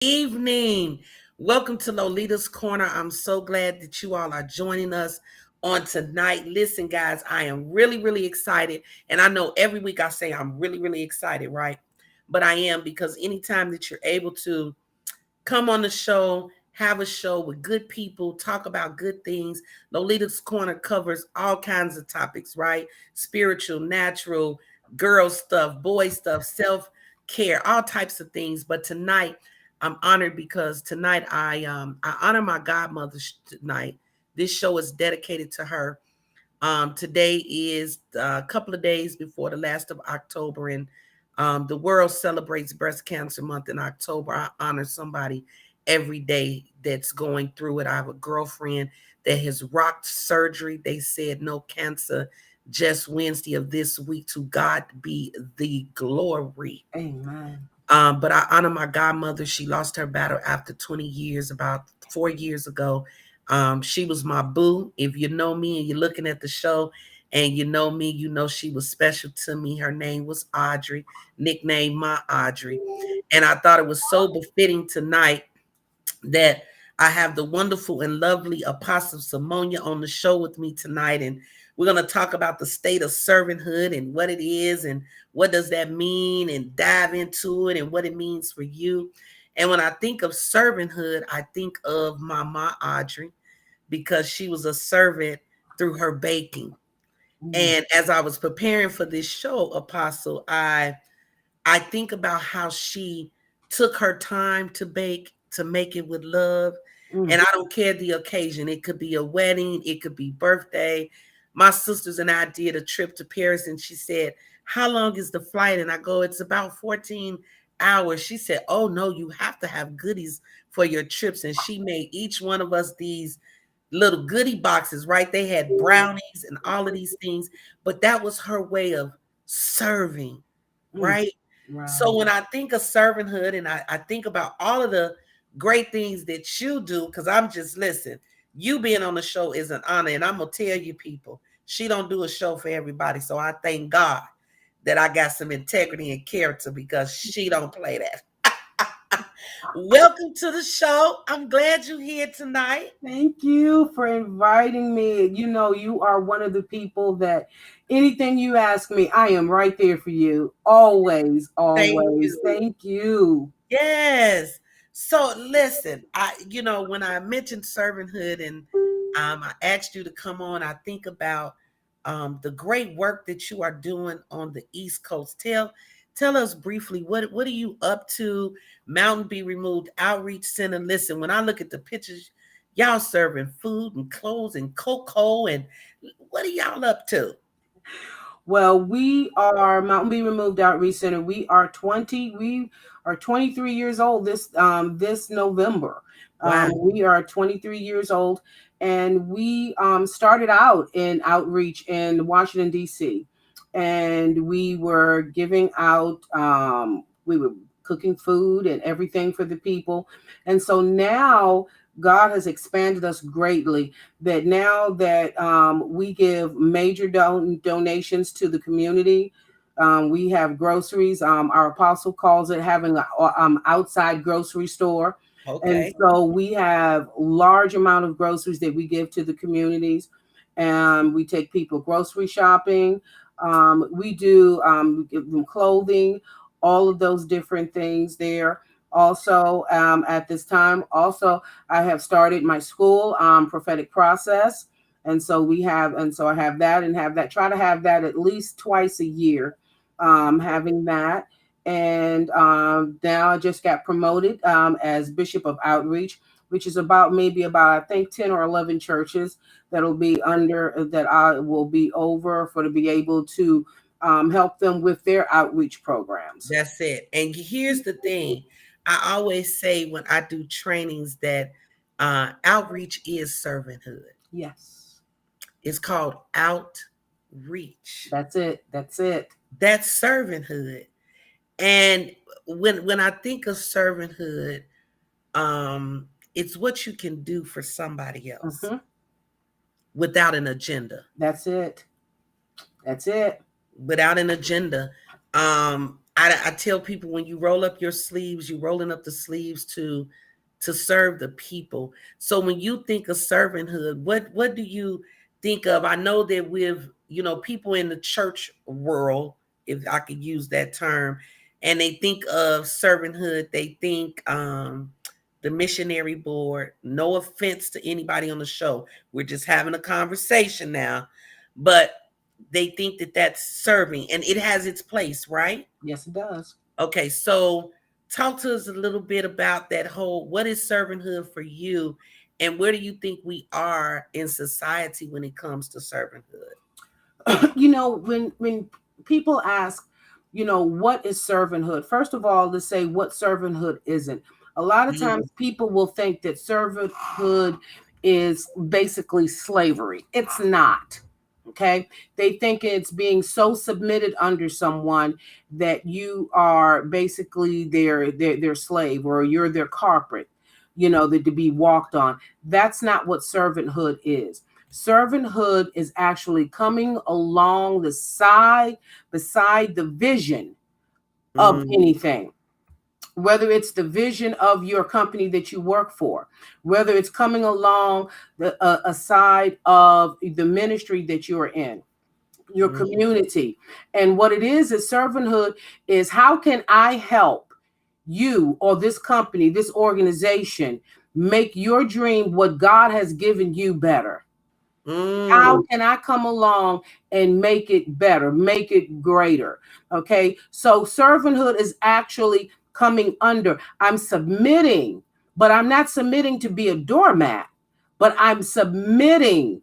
Evening. Welcome to Lolita's Corner. I'm so glad that you all are joining us on tonight. Listen, guys, I am really excited. And I know every week I say I'm really excited, right? But I am because anytime that you're able to come on the show, have a show with good people, talk about good things. Lolita's Corner covers all kinds of topics, right? Spiritual, natural, girl stuff, boy stuff, self care, all types of things. But tonight, I'm honored because tonight I honor my godmother tonight. This show is dedicated to her. Today is a couple of days before the last of October, and the world celebrates Breast Cancer Month in October. I honor somebody every day that's going through it. I have a girlfriend that has rocked surgery. They said no cancer just Wednesday of this week. To God be the glory. Amen. But I honor my godmother. She lost her battle after 20 years, about 4 years ago. She was my boo. If you know me and you're looking at the show and you know me, you know she was special to me. Her name was Audrey, nicknamed my Audrey. And I thought it was so befitting tonight that I have the wonderful and lovely Apostle Simonia on the show with me tonight. And we're going to talk about the state of servanthood and what it is and what does that mean and dive into it and what it means for you. And when I think of servanthood, I think of Mama Audrey because she was a servant through her baking. And as I was preparing for this show, Apostle, I think about how she took her time to bake, to make it with love. And I don't care the occasion. It could be a wedding, it could be birthday. My sisters and I did a trip to Paris, and she said, "How long is the flight?" And I go, "It's about 14 hours." She said, "Oh, no, you have to have goodies for your trips." And she made each one of us these little goodie boxes, right? They had brownies and all of these things, but that was her way of serving, right? So Right. when I think of servanthood and I think about all of the great things that you do, because I'm just listen, you being on the show is an honor. And I'm gonna tell you people, she don't do a show for everybody. So I thank God that I got some integrity and character because she don't play that. Welcome to the show. I'm glad you're here tonight. Thank you for inviting me. You know, you are one of the people that anything you ask me, I am right there for you. Always, Thank always. you. Thank you. Yes. So listen, when I mentioned servanthood and I asked you to come on, I think about the great work that you are doing on the East Coast. Tell us briefly what are you up to? Mountain Be Removed Outreach Center. Listen, when I look at the pictures, y'all serving food and clothes and cocoa, and what are y'all up to? Well, we are Mountain Be Removed Outreach Center. We are 23 years old this November. Wow. We are 23 years old, and we started out in outreach in Washington D.C. and we were giving out we were cooking food and everything for the people. And so now God has expanded us greatly, that now that we give major donations to the community. We have groceries. Our apostle calls it having an outside grocery store. And Okay. so we have large amount of groceries that we give to the communities. And we take people grocery shopping. We give them clothing, all of those different things there. Also, at this time, also I have started my school, prophetic process, and so I have that and have that. Try to have that at least twice a year, having that. And now I just got promoted as Bishop of Outreach, which is about maybe about I think 10 or 11 churches that'll be under that I will be over for to be able to help them with their outreach programs. That's it. And here's the thing. I always say when I do trainings that outreach is servanthood. Yes, It's called outreach. that's it. That's it. That's servanthood. And when I think of servanthood, it's what you can do for somebody else Hmm. without an agenda. That's it. That's it. Without an agenda. I tell people, when you roll up your sleeves, you rolling up the sleeves to serve the people. So when you think of servanthood, what do you think of? I know that with, people in the church world, if I could use that term, and they think of servanthood, they think the missionary board. No offense to anybody on the show. We're just having a conversation now. But they think that that's serving, and it has its place, right? Yes, it does. Okay, so talk to us a little bit about that whole, what is servanthood for you, and where do you think we are in society when it comes to servanthood? When people ask, what is servanthood? First of all, to say what servanthood isn't. A lot of Mm, times people will think that servanthood is basically slavery. It's not. Okay? They think it's being so submitted under someone that you are basically their slave, or you're their carpet, that to be walked on. That's not what servanthood is. Servanthood is actually coming along the side, beside the vision of mm, anything, whether it's the vision of your company that you work for, whether it's coming along a side of the ministry that you're in, your mm, community. And what it is servanthood is, how can I help you or this company, this organization, make your dream, what God has given you, better? How mm, can I come along and make it better, make it greater? Okay. So servanthood is actually coming under. I'm submitting, but I'm not submitting to be a doormat, but I'm submitting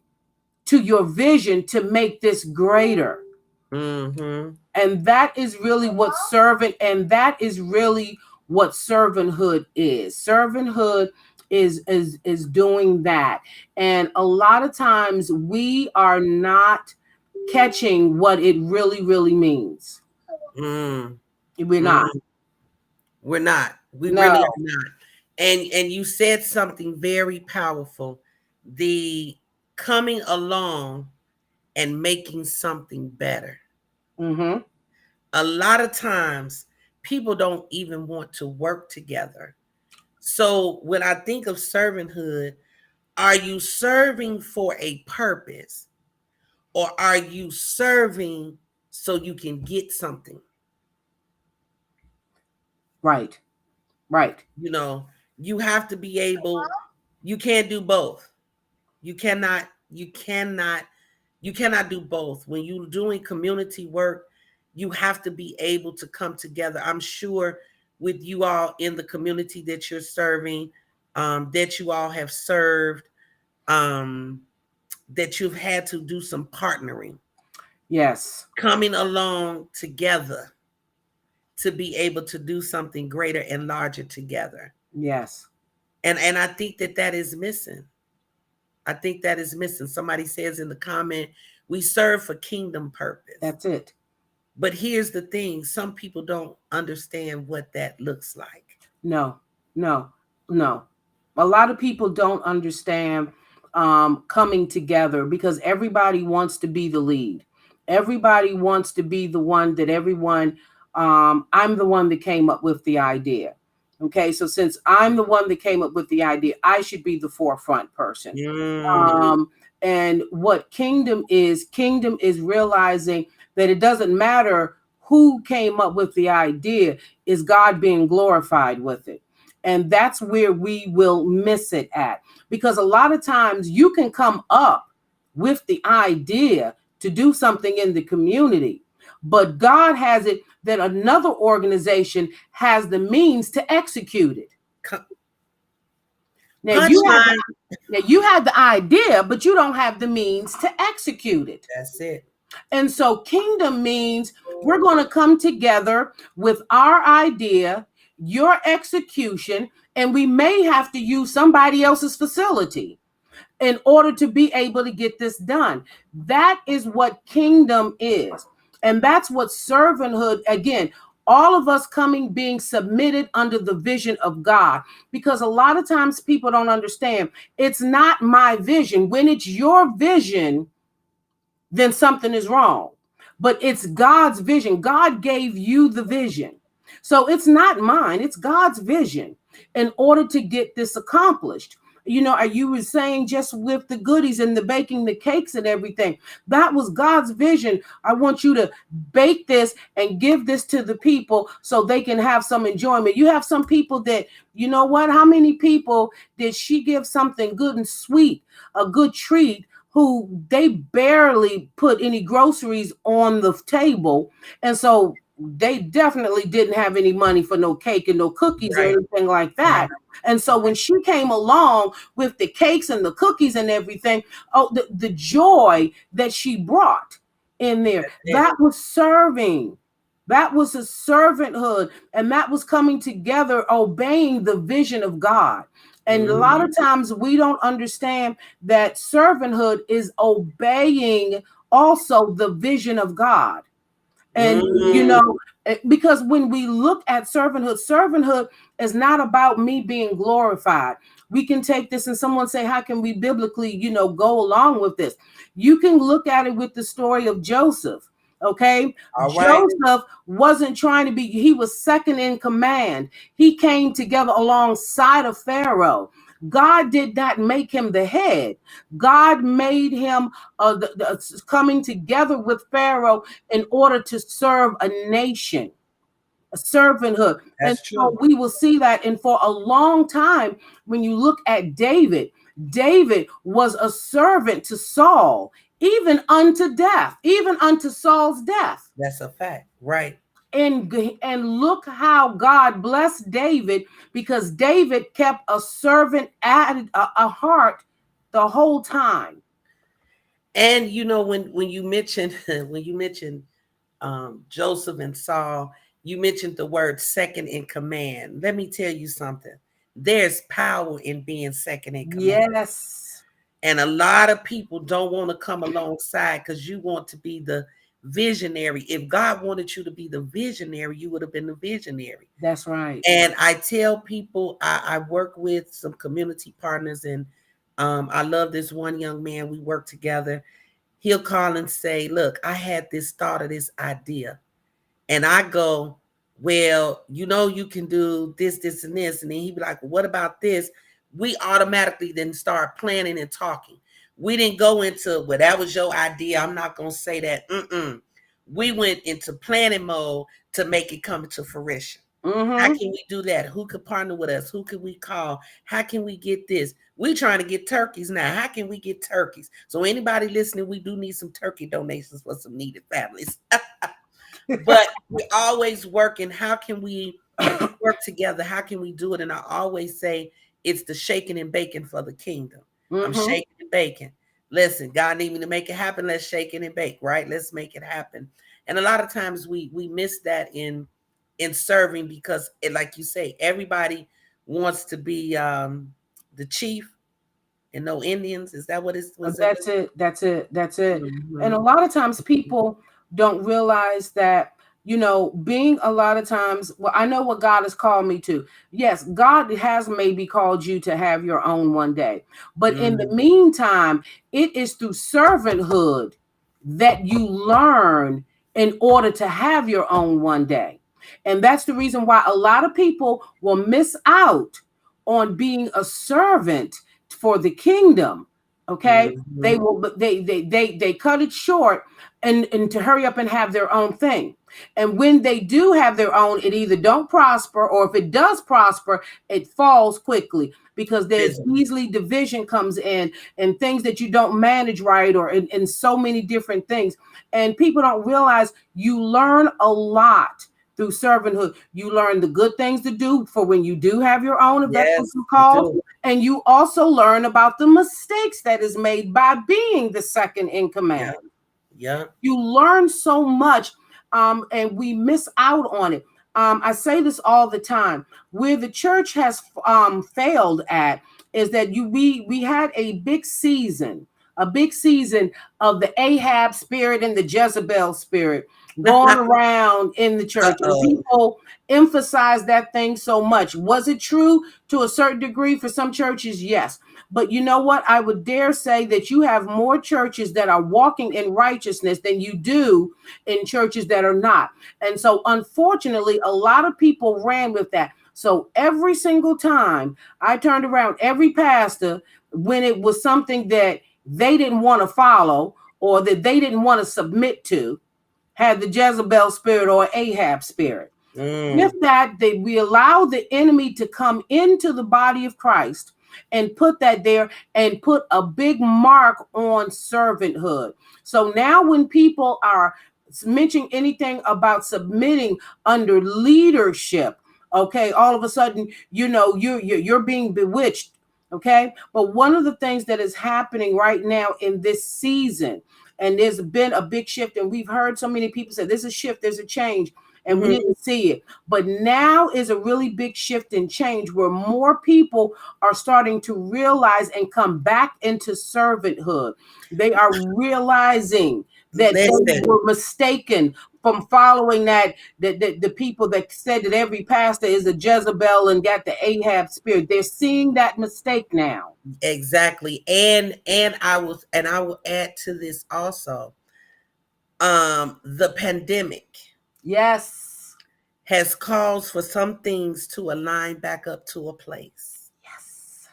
to your vision to make this greater. mm, And that is really what servanthood is. Servanthood is doing that. And a lot of times we are not catching what it really means. mm, We're not. mm. We're not. We really No. are not. And you said something very powerful. The coming along and making something better. Mm-hmm. A lot of times people don't even want to work together. So when I think of servanthood, are you serving for a purpose, or are you serving so you can get something? Right. Right. You know, you have to be able, you can't do both. You cannot, you cannot, you cannot do both. When you're doing community work, you have to be able to come together. I'm sure with you all in the community that you're serving, that you all have served, um, that you've had to do some partnering, Yes. coming along together to be able to do something greater and larger together. Yes. And I think that that is missing. I think that is missing. Somebody says in the comment, we serve for kingdom purpose. That's it. But here's the thing, some people don't understand what that looks like. No, no, no. A lot of people don't understand coming together, because everybody wants to be the lead. Everybody wants to be the one that everyone, I'm the one that came up with the idea. Okay, so since I'm the one that came up with the idea, I should be the forefront person. Mm, Um, and what kingdom is realizing that it doesn't matter who came up with the idea, is God being glorified with it. And that's where we will miss it at. Because a lot of times you can come up with the idea to do something in the community, but God has it that another organization has the means to execute it. Now you have punchline. now you have the idea, but you don't have the means to execute it. That's it. And so kingdom means we're going to come together with our idea, your execution, and we may have to use somebody else's facility in order to be able to get this done. That is what kingdom is. And that's what servanthood, again, all of us coming, being submitted under the vision of God. Because a lot of times people don't understand, it's not my vision. When it's your vision, then something is wrong. but it's God's vision. God gave you the vision. So it's not mine, it's God's vision in order to get this accomplished. You know, you were saying just with the goodies and the baking the cakes and everything, that was God's vision. I want you to bake this and give this to the people so they can have some enjoyment. You have some people that, you know what, how many people did she give something good and sweet, a good treat, who they barely put any groceries on the table. And so they definitely didn't have any money for no cake and no cookies or Right. anything like Right. that. And so when she came along with the cakes and the cookies and everything, oh, the joy that she brought in there, That's it. that was serving. That was a servanthood, and that was coming together, obeying the vision of God. And a lot Mhm. of times we don't understand that servanthood is obeying also the vision of God. And, you Mhm. know, because when we look at servanthood, servanthood is not about me being glorified. We can take this and someone say, how can we biblically, you know, go along with this? You can look at it with the story of Joseph. Okay. All right. Joseph wasn't trying to be, he was second in command. He came together alongside of Pharaoh. God did not make him the head. God made him coming together with Pharaoh in order to serve a nation, a servanthood. And That's so true. we will see that. And for a long time, when you look at David, David was a servant to Saul, even unto death, even unto Saul's death. That's a fact. Right. And look how God blessed David, because David kept a servant at a heart the whole time. And you know, when you mentioned when you mentioned Joseph and Saul, you mentioned the word second in command. Let me tell you something. There's power in being second in command. Yes, And a lot of people don't want to come alongside because you want to be the visionary. If God wanted you to be the visionary, you would have been the visionary. that's right. And I tell people, I work with some community partners, and I love this one young man. We work together. He'll call and say, look, I had this thought of this idea. And I go, well, you know, you can do this, this, and this. And then he'd be like, well, what about this? We automatically then start planning and talking. We didn't go into, well, that was your idea. I'm not going to say that. Mm-mm. We went into planning mode to make it come to fruition. How Mm-hmm. can we do that? Who could partner with us? Who can we call? How can we get this? We trying to get turkeys now. How can we get turkeys? So anybody listening, we do need some turkey donations for some needed families. But we're always working. How can we work together? How can we do it? And I always say it's the shaking and baking for the kingdom. I'm Mm-hmm. shaking and baking. Listen, God need me to make it happen. Let's shake it and bake, right? Let's make it happen. And a lot of times we miss that in serving because, like you say, everybody wants to be the chief and no Indians. Is that what it was? It? That's it. That's it. That's it. And a Mm-hmm. lot of times people don't realize that, you know, being a lot of times, well, I know what God has called me to. Yes, God has maybe called you to have your own one day. But in the Mm-hmm. meantime, it is through servanthood that you learn in order to have your own one day. And that's the reason why a lot of people will miss out on being a servant for the kingdom. Okay, they Mm-hmm. will, but they cut it short and to hurry up and have their own thing. And when they do have their own, it either don't prosper, or if it does prosper, it falls quickly, because there's Visible. easily division comes in, and things that you don't manage right, or in so many different things. And people don't realize you learn a lot through servanthood. You learn the good things to do for when you do have your own, if that's what Yes, you you call. do. And you also learn about the mistakes that is made by being the second in Yeah. command. Yeah. You learn so much, and we miss out on it. I say this all the time. Where the church has failed at is that we had a big season of the Ahab spirit and the Jezebel spirit, going around in the church, and Uh-oh. people emphasize that thing so much. Was it true to a certain degree for some churches? Yes. But you know what? I would dare say that you have more churches that are walking in righteousness than you do in churches that are not. And so, unfortunately, a lot of people ran with that. So, every single time I turned around, every pastor, when it was something that they didn't want to follow or that they didn't want to submit to, had the Jezebel spirit or Ahab spirit. With Mm, that, we allow the enemy to come into the body of Christ and put that there and put a big mark on servanthood. So now when people are mentioning anything about submitting under leadership, okay, all of a sudden, you're being bewitched. Okay. But one of the things that is happening right now in this season, and there's been a big shift, and we've heard so many people say there's a shift, there's a change, and we hmm didn't see it. But now is a really big shift and change where more people are starting to realize and come back into servanthood. They are realizing that they Listen, were mistaken from following the people that said that every pastor is a Jezebel and got the Ahab spirit. They're seeing that mistake now. exactly. And I will add to this also. The pandemic Yes. has caused for some things to align back up to a place. Yes.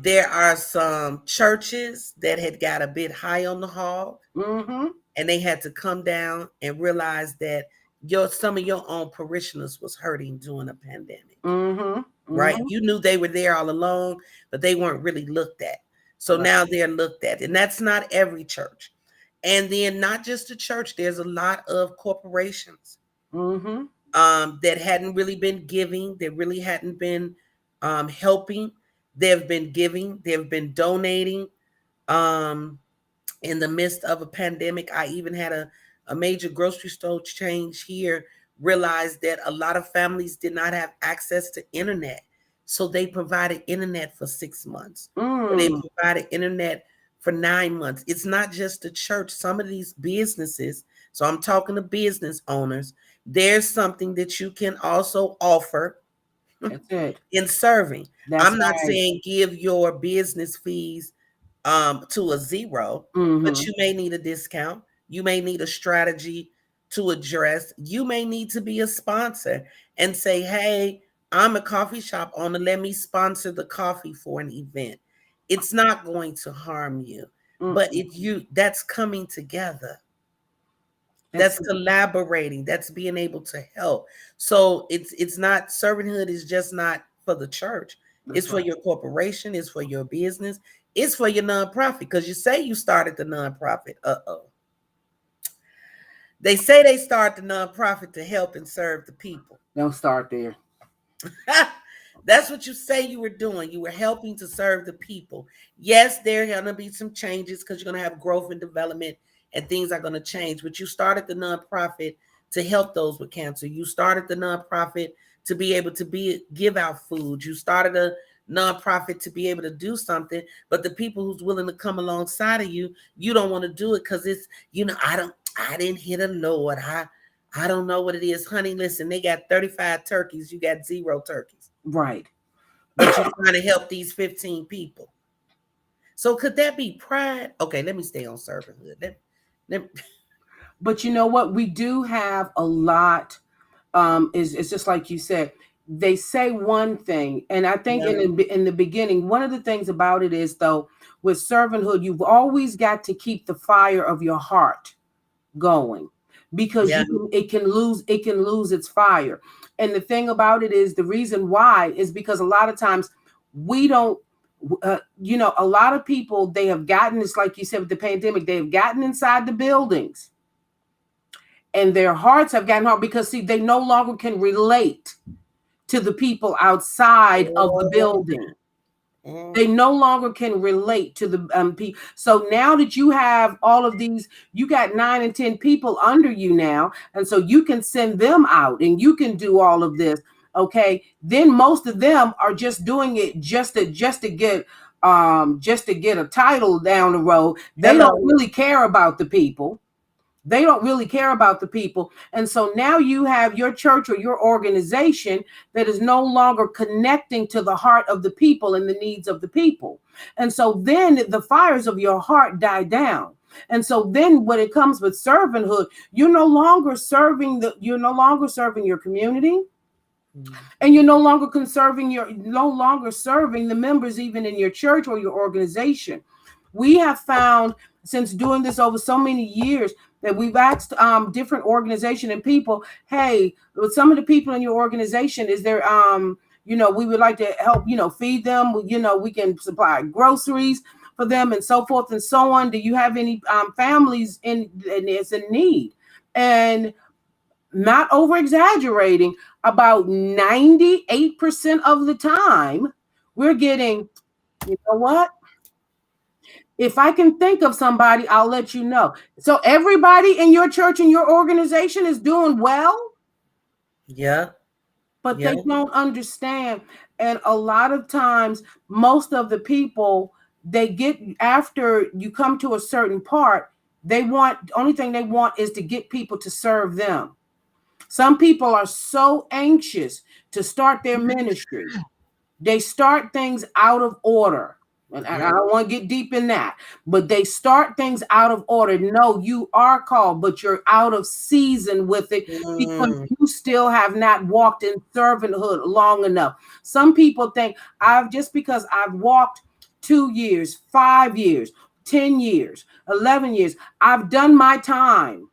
There are some churches that had got a bit high on the hog, Mm-hmm. and they had to come down and realize that some of your own parishioners was hurting during a pandemic. Mm-hmm. Right? Mm-hmm. You knew they were there all along, but they weren't really looked at. So Right. now they're looked at, and that's not every church. And then not just the church, there's a lot of corporations Mm-hmm. that hadn't really been giving, that really hadn't been helping. They've been giving, they've been donating. Um, in the midst of a pandemic, I even had a major grocery store chain here realize that a lot of families did not have access to internet. So they provided internet for 6 months, or they Mm. provided internet for 9 months. It's not just the church, some of these businesses. So I'm talking to business owners. There's something that you can also offer That's it. in serving. That's I'm not right. saying give your business fees to a zero, but Mm-hmm. you may need a discount. You may need a strategy to address. You may need to be a sponsor and say, hey, I'm a coffee shop owner. Let me sponsor the coffee for an event. It's not going to harm you. But Mm-mm. if you that's coming together, That's that's it. collaborating, that's being able to help. So it's not, servanthood is just not for the church. It's That's for right. your corporation, it's for your business, it's for your nonprofit. Because you say you started the nonprofit. Uh-oh. They say they start the nonprofit to help and serve the people. Don't start there. That's what you say you were doing. You were helping to serve the people. Yes, there are going to be some changes because you're going to have growth and development, and things are going to change. But you started the nonprofit to help those with cancer. You started the nonprofit to be able to give out food. You started a nonprofit to be able to do something. But the people who's willing to come alongside of you, you don't want to do it because it's, I didn't hit a Lord. I don't know what it is. Honey, listen, they got 35 turkeys. You got 0 turkeys. Right. But you're trying to help these 15 people. So could that be pride? Okay, let me stay on servanthood. Let But you know what? We do have a lot. Is it's just like you said. They say one thing, and I think yeah, in the beginning, one of the things about it is though, with servanthood, you've always got to keep the fire of your heart going, because yeah, it can lose its fire. And the thing about it is, the reason why is because a lot of times we don't, a lot of people, they have gotten this, like you said, with the pandemic, they have gotten inside the buildings and their hearts have gotten hard because, see, they no longer can relate to the people outside of the oh, building. mm, They no longer can relate to the people. So now that you have all of these, you got 9 and 10 people under you now, and so you can send them out and you can do all of this. Okay, then most of them are just doing it just to get a title down the road. They don't hello. really care about the people. They don't really care about the people. And so now you have your church or your organization that is no longer connecting to the heart of the people and the needs of the people. And so then the fires of your heart die down. And so then when it comes with servanthood, you're no longer serving your community, and you're no longer conserving your no longer serving the members even in your church or your organization. We have found, since doing this over so many years, that we've asked different organization and people, hey, with some of the people in your organization, is there we would like to help, feed them, we can supply groceries for them and so forth and so on. Do you have any families in is in need? And not over exaggerating, about 98% of the time, we're getting, you know what? If I can think of somebody, I'll let you know. So everybody in your church and your organization is doing well, Yeah. but Yeah. they don't understand. And a lot of times, most of the people, they get, after you come to a certain part, they want, the only thing they want is to get people to serve them. Some people are so anxious to start their ministry. They start things out of order. And I don't want to get deep in that, but they start things out of order. No, you are called, but you're out of season with it because Mm, you still have not walked in servanthood long enough. Some people think just because I've walked 2 years, 5 years, 10 years, 11 years, I've done my time.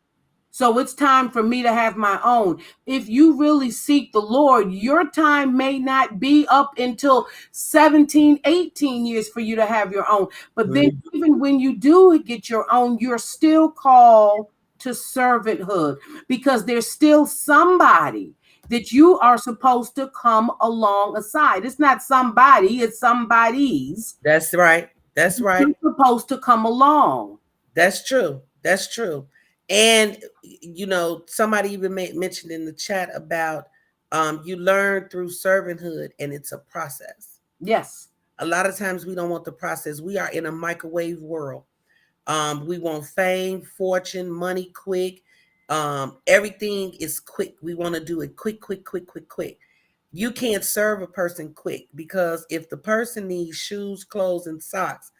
So it's time for me to have my own. If you really seek the Lord, your time may not be up until 17, 18 years for you to have your own. But then, mm. even when you do get your own, you're still called to servanthood because there's still somebody that you are supposed to come alongside. It's not somebody, it's somebody's. That's right. That's right. You're supposed to come along. That's true. That's true. And somebody even mentioned in the chat about you learn through servanthood, and it's a process. Yes, A lot of times we don't want the process. We are in a microwave world. We want fame, fortune, money quick. Everything is quick. We want to do it quick, quick, quick, quick, quick. You can't serve a person quick, because if the person needs shoes, clothes, and socks,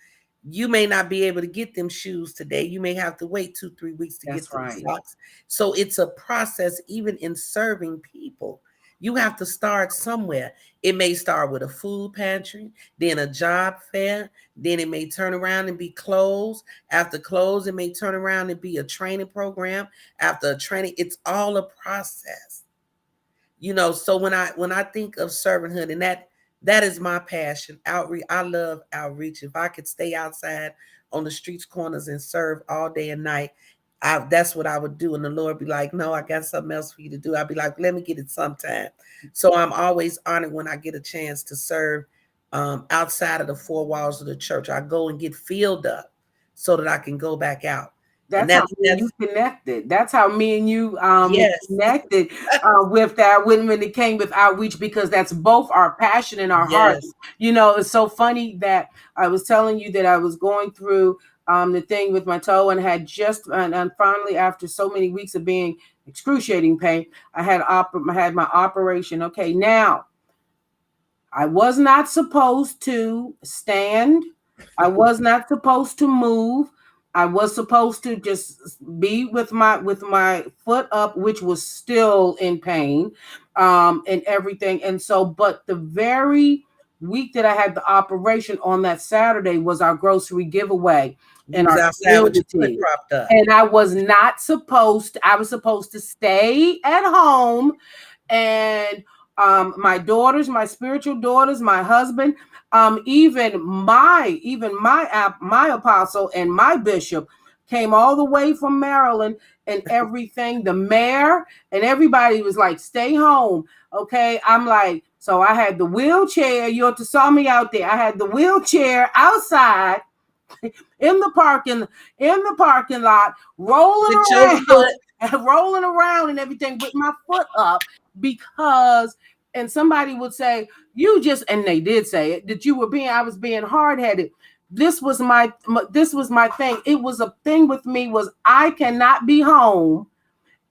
you may not be able to get them shoes today. You may have to wait 2, 3 weeks to get that's them right. socks. So it's a process, even in serving people. You have to start somewhere. It may start with a food pantry, then a job fair, then it may turn around and be clothes. After clothes, it may turn around and be a training program. After a training, it's all a process. So when I think of servanthood, and that is my passion. Outreach. I love outreach. If I could stay outside on the streets corners and serve all day and night, that's what I would do. And the Lord be like, no, I got something else for you to do. I'd be like, let me get it sometime. So I'm always honored when I get a chance to serve outside of the four walls of the church. I go and get filled up so that I can go back out. And That's how me and you that's connected. That's how me and you yes. connected with that when it came with outreach, because that's both our passion and our heart. Yes. It's so funny that I was telling you that I was going through the thing with my toe, and had just and finally, after so many weeks of being excruciating pain, I had my operation. Okay, now I was not supposed to stand. I was not supposed to move. I was supposed to just be with my foot up, which was still in pain, and everything. And so, but the very week that I had the operation, on that Saturday, was our grocery giveaway You in was our outside with your foot community. propped up. And I was supposed to stay at home, and my daughters, my spiritual daughters, my husband, my apostle and my bishop came all the way from Maryland and everything. The mayor and everybody was like, "Stay home." Okay, I'm like, so I had the wheelchair. You have to saw me out there. I had the wheelchair outside in the parking lot, rolling With your around foot. and rolling around and everything with my foot up, because, and somebody would say, you just, and they did say it, that I was being hard-headed. this was my thing. It was a thing with me was I cannot be home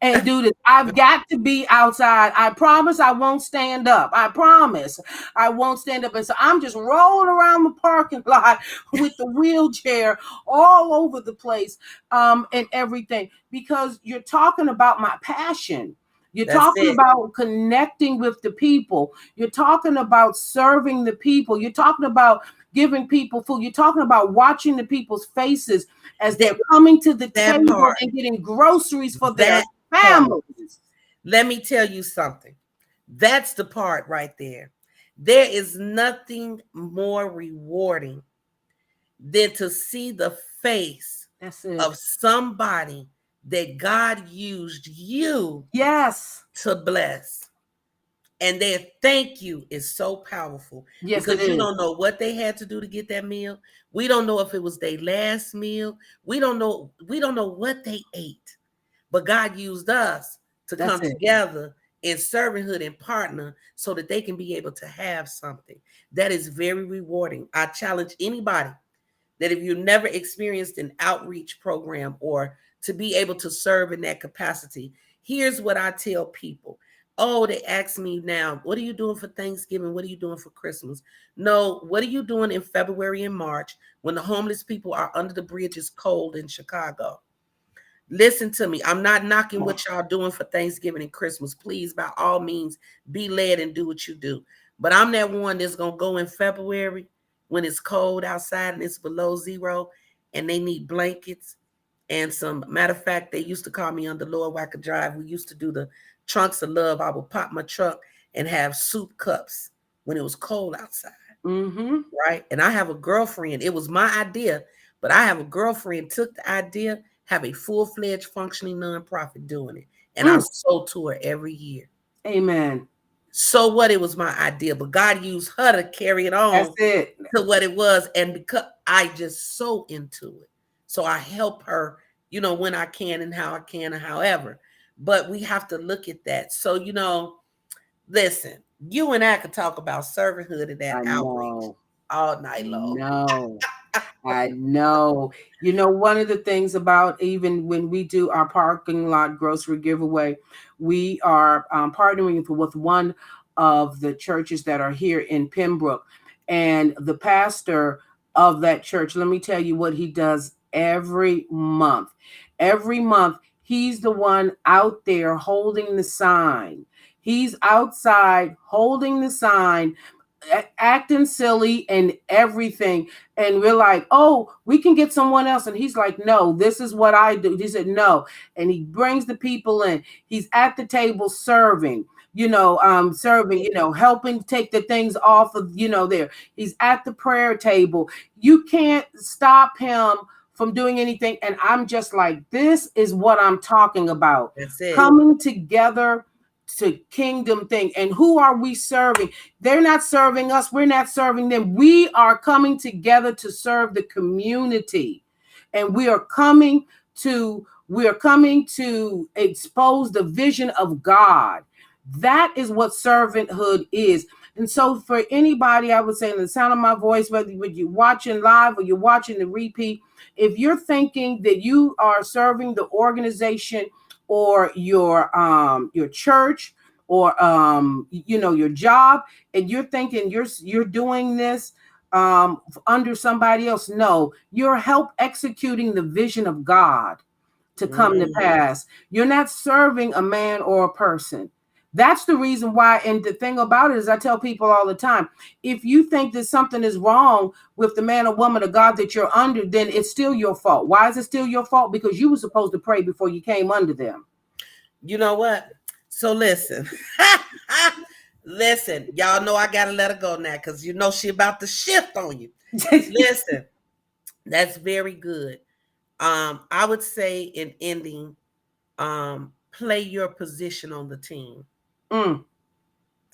and do this. I've got to be outside. I promise I won't stand up. I promise I won't stand up. And so I'm just rolling around the parking lot with the wheelchair all over the place, and everything, because you're talking about my passion. You're That's talking it. about connecting with the people. You're talking about serving the people. You're talking about giving people food. You're talking about watching the people's faces as That, they're coming to the that table part. and getting groceries for their That part. families. Let me tell you something. That's the part right there. There is nothing more rewarding than to see the face That's of it. somebody that God used you Yes. to bless. And their thank you is so powerful Yes, it because you is. don't know what they had to do to get that meal. We don't know if it was their last meal. We don't know what they ate. But God used us to That's come it. together in servanthood and partner so that they can be able to have something. That is very rewarding. I challenge anybody that if you've never experienced an outreach program or to be able to serve in that capacity, here's what I tell people. Oh, they ask me now, what are you doing for Thanksgiving? What are you doing for Christmas? No, what are you doing in February and March when the homeless people are under the bridges cold in Chicago? Listen to me. I'm not knocking what y'all doing for Thanksgiving and Christmas. Please, by all means, be led and do what you do. But I'm that one that's going to go in February when it's cold outside and it's below zero and they need blankets and some. Matter of fact, they used to call me on the Lower Wacker Drive. We used to do the trunks of love. I would pop my truck and have soup cups when it was cold outside, Mm-hmm. right? And I have a girlfriend. It was my idea, but I have a girlfriend took the idea, have a full-fledged functioning nonprofit doing it, and I Mm. sold to her every year. Amen. So what? It was my idea, but God used her to carry it That's on it. to what it was, and because I just so into it, so I help her, when I can and how I can and however. But we have to look at that. So listen, you and I could talk about servanthood and that I outreach know. all I night long. know. I know. One of the things about even when we do our parking lot grocery giveaway, we are partnering with one of the churches that are here in Pembroke. And the pastor of that church, let me tell you what he does every month. Every month, he's the one out there holding the sign. He's outside holding the sign, acting silly and everything, and we're like, oh, we can get someone else, and he's like, no, this is what I do. He said no, and he brings the people in. He's at the table serving, serving, helping take the things off of, there. He's at the prayer table. You can't stop him from doing anything. And I'm just like, this is what I'm talking about, That's it. coming together to kingdom thing. And who are we serving? They're not serving us, we're not serving them. We are coming together to serve the community, and we are coming to expose the vision of God. That is what servanthood is. And so for anybody, I would say, in the sound of my voice, whether you're watching live or you're watching the repeat, if you're thinking that you are serving the organization or your church, or your job, and you're thinking you're doing this under somebody else, no, you're help executing the vision of God to come to Mhm. pass. You're not serving a man or a person. That's the reason why. And the thing about it is, I tell people all the time, if you think that something is wrong with the man or woman of God that you're under, then it's still your fault. Why is it still your fault? Because you were supposed to pray before you came under them. You know what? So listen. Listen, y'all know I gotta let her go now because she about to shift on you. Listen, that's very good. I would say in ending, play your position on the team Mm,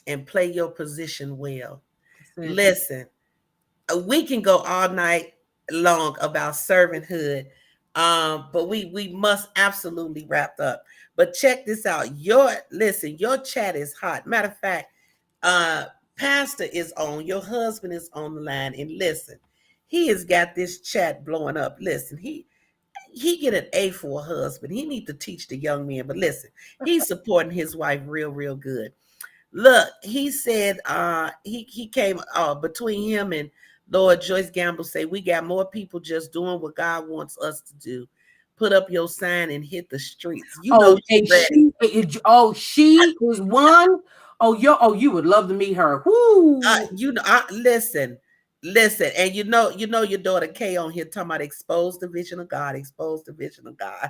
and play your position well. that's it. Listen, we can go all night long about servanthood, but we must absolutely wrap up. But check this out. Your chat is hot. Matter of fact, uh, Pastor is on. Your husband is on the line, and listen, he has got this chat blowing up. Listen, he get an A for a husband. He need to teach the young men. But listen, he's supporting his wife real good. Look, he said he came between him and Lord Joyce Gamble say we got more people just doing what God wants us to do. Put up your sign and hit the streets. You know Oh, she and ready. she is one. Oh, you would love to meet her. Whoo. Listen, and you know your daughter Kay on here talking about expose the vision of God, expose the vision of God.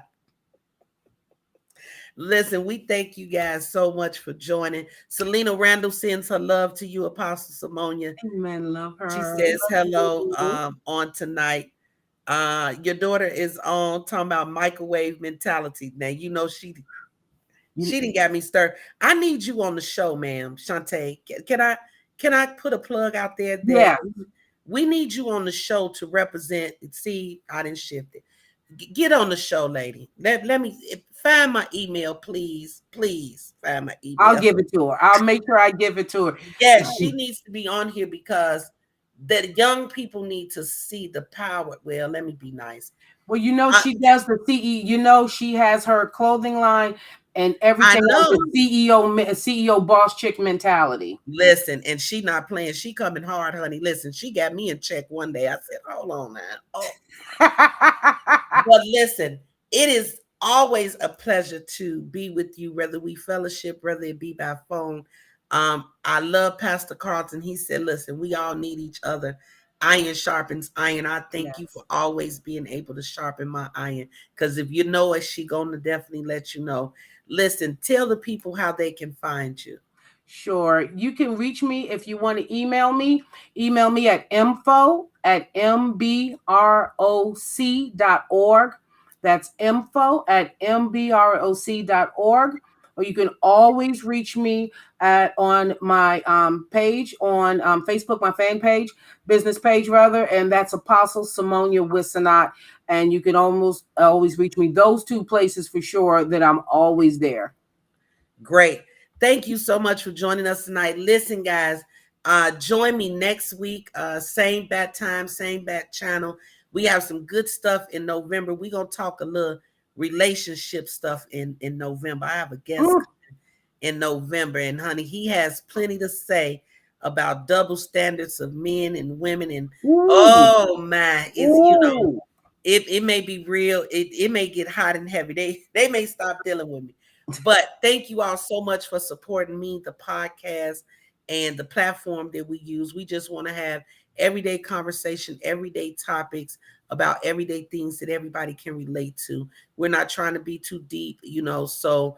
Listen, we thank you guys so much for joining. Selena Randall sends her love to you, Apostle Simonia. Amen. Love She her. says Love hello you. on tonight. Your daughter is on talking about microwave mentality. Now you know she You, didn't got me stirred. I need you on the show, ma'am, Shantae. Can I put a plug out there that yeah. we need you on the show to represent? See, I didn't shift it. Get on the show, lady. Let me find my email, please find my I'll email. give it to her. I'll make sure I give it to her. Yes, she needs to be on here because the young people need to see the power. Well, let me be nice. Well, you know, I, she does the CE. You know, she has her clothing line and I everything on know. the CEO boss chick mentality. Listen, and she not playing. She coming hard, honey. Listen, she got me in check one day. I said, "Hold on now." Oh, but listen, it is always a pleasure to be with you, whether we fellowship, whether it be by phone. I love Pastor Carlton. He said, listen, we all need each other. Iron sharpens iron. I thank you for Yes. always being able to sharpen my iron. Because if you know it, she gonna definitely let you know. Listen, tell the people how they can find you. Sure. You can reach me if you want to email me. Email me at info@mbroc.org. That's info@mbroc.org. Or you can always reach me on my page on Facebook, my fan page, business page rather, and that's Apostle Simonia Wissanot. And you can almost always reach me those two places for sure. That I'm always there. Great. Thank you so much for joining us tonight. Listen, guys, join me next week. Same bat time, same bat channel. We have some good stuff in November. We're gonna talk a little relationship stuff in November. I have a guest Mm. in November, and honey, he has plenty to say about double standards of men and women. And Ooh. oh man, is Ooh. it may be real. It may get hot and heavy. They may stop dealing with me. But thank you all so much for supporting me, the podcast, and the platform that we use. We just want to have everyday conversation, everyday topics about everyday things that everybody can relate to. We're not trying to be too deep. So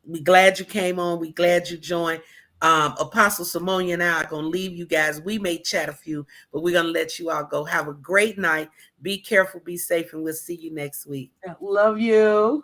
we glad you came on. We glad you joined. Apostle Simonia and I are going to leave you guys. We may chat a few, but we're going to let you all go. Have a great night. Be careful, be safe, and we'll see you next week. Love you.